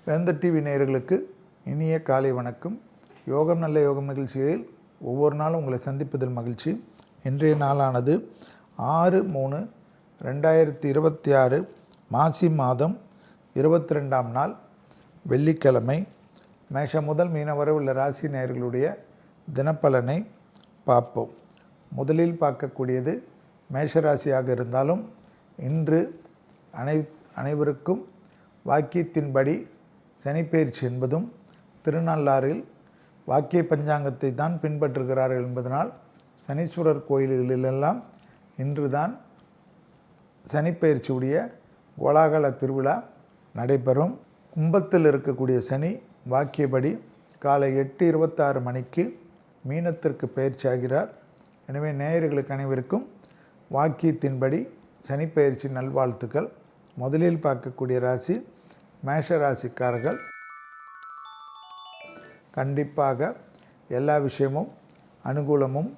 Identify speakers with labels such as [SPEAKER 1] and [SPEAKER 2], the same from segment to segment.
[SPEAKER 1] வேந்தர் டிவி நேயர்களுக்கு இனிய காலை வணக்கம். யோகம் நல்ல யோகம் நிகழ்ச்சியில் ஒவ்வொரு நாளும் உங்களை சந்திப்பதில் மகிழ்ச்சி. இன்றைய நாளானது 6/3/2026 மாசி மாதம் 22ஆம் நாள் வெள்ளிக்கிழமை. மேஷம் முதல் மீனம் வரை உள்ள ராசி நேயர்களுடைய தினப்பலனை பார்ப்போம். முதலில் பார்க்கக்கூடியது மேஷராசியாக இருந்தாலும் இன்று அனைவருக்கும் வாக்கியத்தின்படி சனிப்பெயர்ச்சி என்பதும் திருநள்ளாறில் வாக்கிய பஞ்சாங்கத்தை தான் பின்பற்றுகிறார்கள் என்பதனால் சனீஸ்வரர் கோயில்களிலெல்லாம் இன்றுதான் சனிப்பெயர்ச்சியுடைய கோலாகல திருவிழா நடைபெறும். கும்பத்தில் இருக்கக்கூடிய சனி வாக்கியபடி காலை 8:26 மணிக்கு மீனத்திற்கு பயிற்சி ஆகிறார். எனவே நேயர்களுக்கு அனைவருக்கும் வாக்கியத்தின்படி சனிப்பெயர்ச்சி நல்வாழ்த்துக்கள். முதலில் பார்க்கக்கூடிய ராசி மேஷ ராசிக்காரர்கள். கண்டிப்பாக எல்லா விஷயமும் அனுகூலமும்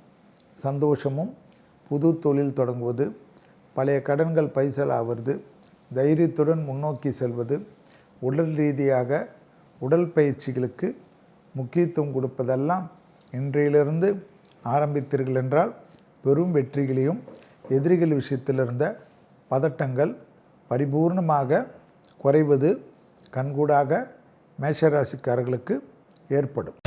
[SPEAKER 1] சந்தோஷமும், புது தொழில் தொடங்குவது, பழைய கடன்கள் பைசலாவது, தைரியத்துடன் முன்னோக்கி செல்வது, உடல் ரீதியாக உடல் பயிற்சிகளுக்கு முக்கியத்துவம் கொடுப்பதெல்லாம் இன்றையிலிருந்து ஆரம்பித்தீர்கள் என்றால் பெரும் வெற்றிகளையும், எதிரிகள் விஷயத்தில் இருந்த பதட்டங்கள் பரிபூர்ணமாக குறைவது கண்கூடாக மேஷராசிக்காரர்களுக்கு ஏற்படும்.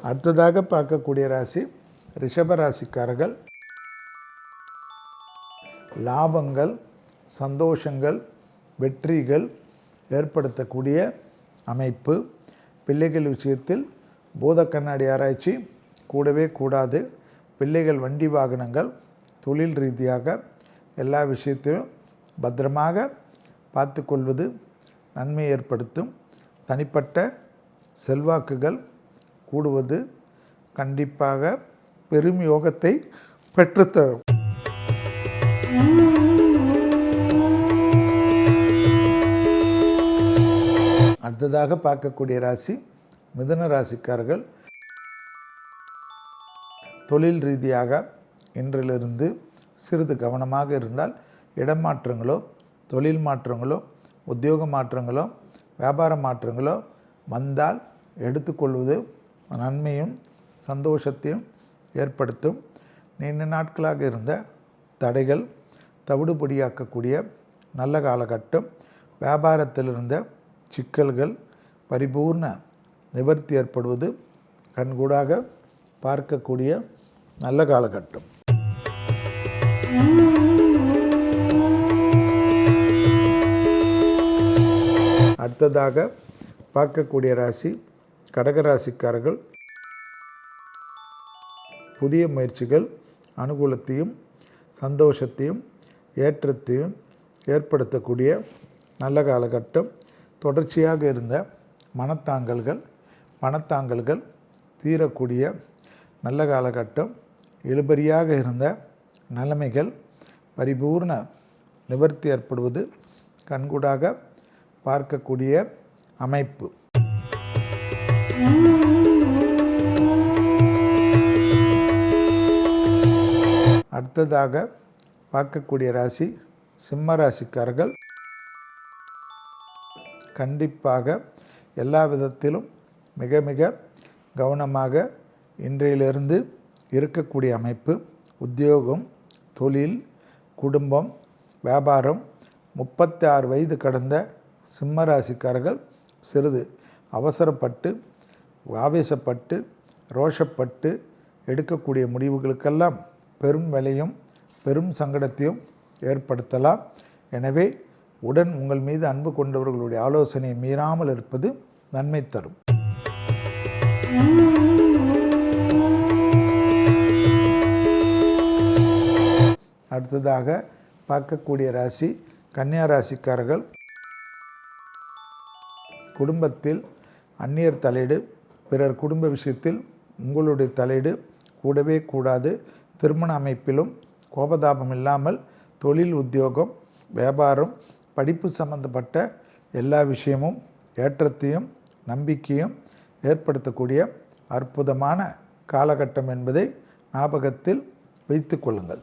[SPEAKER 1] அடுத்ததாக பார்க்கக்கூடிய ராசி ரிஷபராசிக்காரர்கள். லாபங்கள், சந்தோஷங்கள், வெற்றிகள் ஏற்படுத்தக்கூடிய அமைப்பு. பிள்ளைகள் விஷயத்தில் பூத கண்ணாடி ஆராய்ச்சி கூடவே கூடாது. பிள்ளைகள் வண்டி வாகனங்கள், தொழில் ரீதியாக எல்லா விஷயத்திலும் பத்திரமாக பார்த்து கொள்வது நன்மை ஏற்படுத்தும். தனிப்பட்ட செல்வாக்குகள் கூடுவது கண்டிப்பாக பெரும் யோகத்தை பெற்றுத்தரும். அடுத்ததாக பார்க்கக்கூடிய ராசி மிதுன ராசிக்காரர்கள். தொழில் ரீதியாக இன்றிலிருந்து சிறிது கவனமாக இருந்தால் இடமாற்றங்களோ, தொழில் மாற்றங்களோ, உத்தியோக மாற்றங்களோ, வியாபார மாற்றங்களோ வந்தால் எடுத்துக்கொள்வது நன்மையும் சந்தோஷத்தையும் ஏற்படுத்தும். நீண்ட நாட்களாக இருந்த தடைகள் தவிடுபடியாக்கக்கூடிய நல்ல காலகட்டம். வியாபாரத்தில் இருந்த சிக்கல்கள் பரிபூர்ண நிவர்த்தி ஏற்படுவது கண்கூடாக பார்க்கக்கூடிய நல்ல காலகட்டம். அடுத்ததாக பார்க்கக்கூடிய ராசி கடகராசிக்காரர்கள். புதிய முயற்சிகள் அனுகூலத்தையும் சந்தோஷத்தையும் ஏற்றத்தையும் ஏற்படுத்தக்கூடிய நல்ல காலகட்டம். தொடர்ச்சியாக இருந்த மனத்தாங்கல்கள் தீரக்கூடிய நல்ல காலகட்டம். இழுபறியாக இருந்த நிலைமைகள் பரிபூர்ண நிவர்த்தி ஏற்படுவது கண்கூடாக பார்க்கக்கூடிய அமைப்பு. அடுத்ததாக பார்க்கக்கூடிய ராசி சிம்ம ராசிக்காரர்கள். கண்டிப்பாக எல்லா விதத்திலும் மிக மிக கவனமாக இன்றையிலிருந்து இருக்கக்கூடிய அமைப்பு. உத்தியோகம், தொழில், குடும்பம், வியாபாரம். 36 வயது கடந்த சிம்ம ராசிக்காரர்கள் சிறிது அவசரப்பட்டு, ஆவேசப்பட்டு, ரோஷப்பட்டு எடுக்கக்கூடிய முடிவுகளுக்கெல்லாம் பெரும் விலையும் பெரும் சங்கடத்தையும் ஏற்படுத்தலாம். எனவே உடன் உங்கள் மீது அன்பு கொண்டவர்களுடைய ஆலோசனையை மீறாமல் இருப்பது நன்மை தரும். அடுத்ததாக பார்க்கக்கூடிய ராசி கன்னியா ராசிக்காரர்கள். குடும்பத்தில் அந்நியர் தலையீடு, பிறர் குடும்ப விஷயத்தில் உங்களுடைய தலையீடு கூடவே கூடாது. திருமண அமைப்பிலும் கோபதாபம் இல்லாமல் தொழில், உத்தியோகம், வியாபாரம், படிப்பு சம்பந்தப்பட்ட எல்லா விஷயமும் ஏற்றத்தையும் நம்பிக்கையும் ஏற்படுத்தக்கூடிய அற்புதமான காலகட்டம் என்பதை ஞாபகத்தில் வைத்து கொள்ளுங்கள்.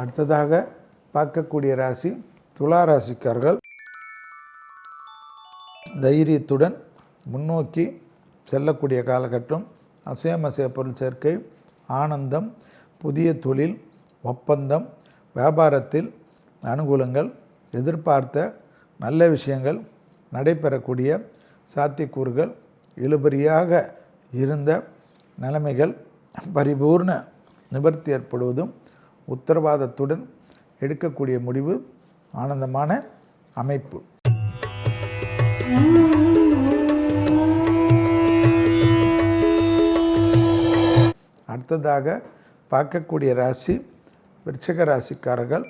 [SPEAKER 1] அடுத்ததாக பார்க்கக்கூடிய ராசி துலா ராசிக்காரர்கள். தைரியத்துடன் முன்னோக்கி செல்லக்கூடிய காலகட்டம். அசைய பொருள் சேர்க்கை, ஆனந்தம், புதிய தொழில், ஒப்பந்தம், வியாபாரத்தில் அனுகூலங்கள், எதிர்பார்த்த நல்ல விஷயங்கள் நடைபெறக்கூடிய சாத்தியக்கூறுகள், இழுபறியாக இருந்த நிலைமைகள் பரிபூர்ண நிவர்த்தி ஏற்படுவதும், உத்தரவாதத்துடன் எடுக்கக்கூடிய முடிவு, ஆனந்தமான அமைப்பு. அடுத்ததாக பார்க்கக்கூடிய ராசி விருச்சிக ராசிக்காரர்கள்.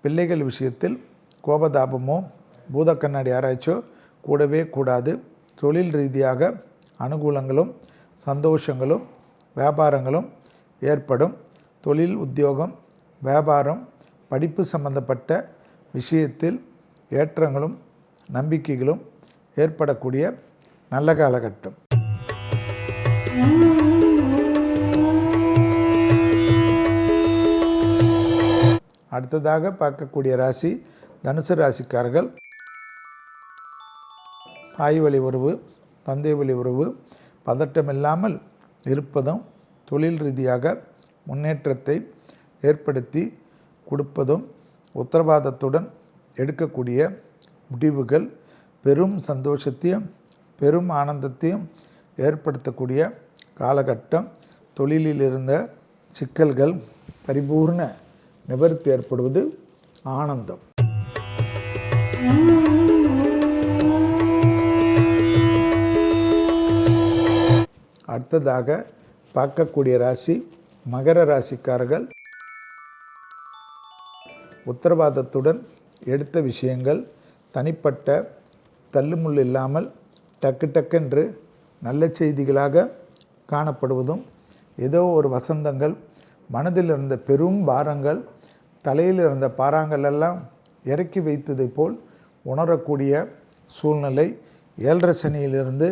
[SPEAKER 1] பிள்ளைகள் விஷயத்தில் கோபதாபமோ பூத கண்ணாடி ஆராய்ச்சோ கூடவே கூடாது. தொழில் ரீதியாக அனுகூலங்களும் சந்தோஷங்களும் வியாபாரங்களும் ஏற்படும். தொழில், உத்தியோகம், வியாபாரம், படிப்பு சம்பந்தப்பட்ட விஷயத்தில் ஏற்றங்களும் நம்பிக்கைகளும் ஏற்படக்கூடிய நல்ல காலகட்டம். அடுத்ததாக பார்க்கக்கூடிய ராசி தனுசு ராசிக்காரர்கள். தாய் வழி உறவு, தந்தை வழி உறவு பதட்டமில்லாமல் இருப்பதும், தொழில் ரீதியாக முன்னேற்றத்தை ஏற்படுத்தி கொடுப்பதும், உத்தரவாதத்துடன் எடுக்கக்கூடிய முடிவுகள் பெரும் சந்தோஷத்தையும் பெரும் ஆனந்தத்தையும் ஏற்படுத்தக்கூடிய காலகட்டம். தொழிலில் இருந்த சிக்கல்கள் பரிபூர்ண நிவர்த்தி ஏற்படுவது ஆனந்தம். அடுத்ததாக பார்க்கக்கூடிய ராசி மகர ராசிக்காரர்கள். உத்தரவாதத்துடன் எடுத்த விஷயங்கள் தனிப்பட்ட தள்ளுமுள் இல்லாமல் டக்கு டக்கென்று நல்ல செய்திகளாக காணப்படுவதும், ஏதோ ஒரு வசந்தங்கள், மனதில் இருந்த பெரும் பாரங்கள், தலையில் இருந்த பாறாங்கள் எல்லாம் இறக்கி வைத்ததை போல் உணரக்கூடிய சூழ்நிலை. 7.5 சனியிலிருந்து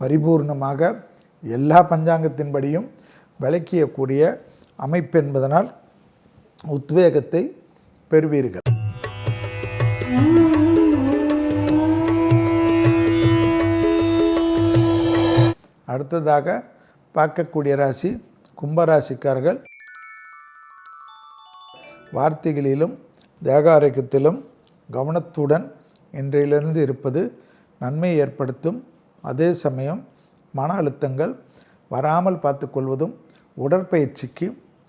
[SPEAKER 1] பரிபூர்ணமாக எல்லா பஞ்சாங்கத்தின்படியும் விளக்கியக்கூடிய அமைப்பு என்பதனால் உத்வேகத்தை பெறுவீர்கள். அடுத்ததாக பார்க்கக்கூடிய ராசி கும்பராசிக்காரர்கள். வார்த்தைகளிலும் தேக ஆரோக்கியத்திலும் கவனத்துடன் இன்றையிலிருந்து இருப்பது நன்மை ஏற்படுத்தும். அதே சமயம் மன அழுத்தங்கள் வராமல் பார்த்து கொள்வதும், உடற்பயிற்சிக்கு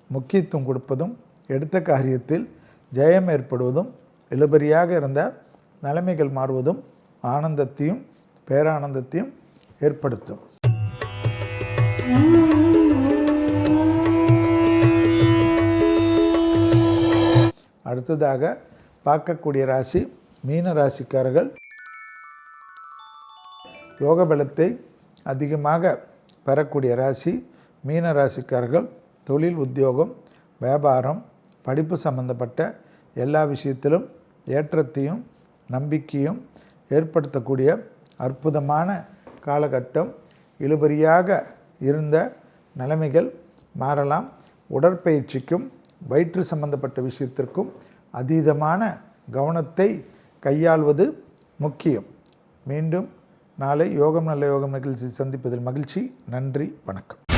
[SPEAKER 1] முக்கியத்துவம் கொடுப்பதும், எடுத்த காரியத்தில் ஜெயம் ஏற்படுவதும், இழுபறியாக இருந்த நிலைமைகள் மாறுவதும் ஆனந்தத்தையும் பேரானந்தத்தையும் ஏற்படுத்தும். அடுத்ததாக பார்க்கக்கூடிய ராசி மீன ராசிக்காரர்கள். யோக பலத்தை அதிகமாக பெறக்கூடிய ராசி மீன ராசிக்காரர்கள். தொழில், உத்தியோகம், வியாபாரம், படிப்பு சம்பந்தப்பட்ட எல்லா விஷயத்திலும் ஏற்றத்தையும் நம்பிக்கையும் ஏற்படுத்தக்கூடிய அற்புதமான காலகட்டம். இழுபறியாக இருந்த நிலைமைகள் மாறலாம். உடற்பயிற்சிக்கும் வயிற்று சம்பந்தப்பட்ட விஷயத்திற்கும் அதீதமான கவனத்தை கையாள்வது முக்கியம். மீண்டும் நாளை யோகம் நல்ல யோகம் நிகழ்ச்சி சந்திப்பதில் மகிழ்ச்சி. நன்றி, வணக்கம்.